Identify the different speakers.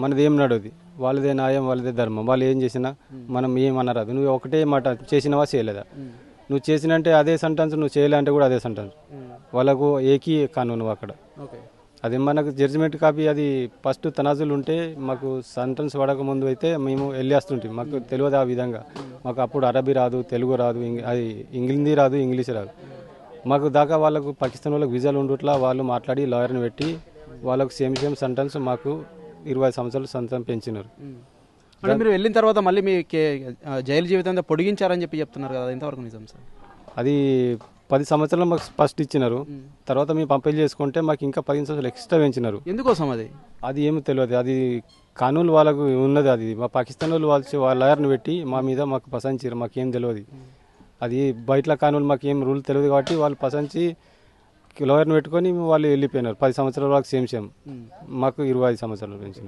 Speaker 1: మనది ఏం నడవది, వాళ్ళదే న్యాయం, వాళ్ళదే ధర్మం. వాళ్ళు ఏం చేసినా మనం ఏమనరాదు. నువ్వు ఒకటే మాట చేసినవా చేయలేదా, నువ్వు చేసినంటే అదే సెంటెన్స్, నువ్వు చేయలే అంటే కూడా అదే సెంటెన్స్. వాళ్ళకు ఏకీ కానూను అక్కడ. అది మనకు జడ్జిమెంట్ కాపీ అది ఫస్ట్ తనాజులు ఉంటే మాకు సెంటెన్స్ పడక ముందు అయితే మేము వెళ్ళేస్తుంటాం. మాకు తెలియదు ఆ విధంగా. మాకు అప్పుడు అరబీ రాదు, తెలుగు రాదు, అది హిందీ రాదు, ఇంగ్లీష్ రాదు. మాకు దాకా వాళ్ళకు పాకిస్తాన్ వాళ్ళకి వీజాలు ఉండట్లా. వాళ్ళు మాట్లాడి లాయర్ని పెట్టి వాళ్ళకు సేమ్ సెంటెన్స్ మాకు 20 సంవత్సరాలు సంతం పెంచినారు.
Speaker 2: అంటే మీరు వెళ్ళిన తర్వాత మళ్ళీ మీ జైలు జీవితం పొడిగించారని చెప్తున్నారు కదా, ఎంతవరకు నిజం సార్?
Speaker 1: అది 10 సంవత్సరాలు మాకు ఫస్ట్ ఇచ్చినారు. తర్వాత మేము పంపిణీ చేసుకుంటే మాకు ఇంకా 15 సంవత్సరాలు ఎక్స్ట్రా పెంచినారు.
Speaker 2: ఎందుకోసం అది?
Speaker 1: అది ఏమో తెలియదు. అది కానూలు వాళ్ళకు ఉన్నది. అది మా పాకిస్తాన్ వాళ్ళు వాళ్ళ లాయర్ని పెట్టి మా మీద మాకు పసంచారు. మాకేం తెలియదు. అది బయట కానూలు మాకు ఏం రూల్ తెలియదు కాబట్టి వాళ్ళు పసంచి లాయర్ని పెట్టుకొని వాళ్ళు వెళ్ళిపోయినారు. 10 సంవత్సరాల వరకు సేమ్ మాకు 25 సంవత్సరాలు పెంచినారు.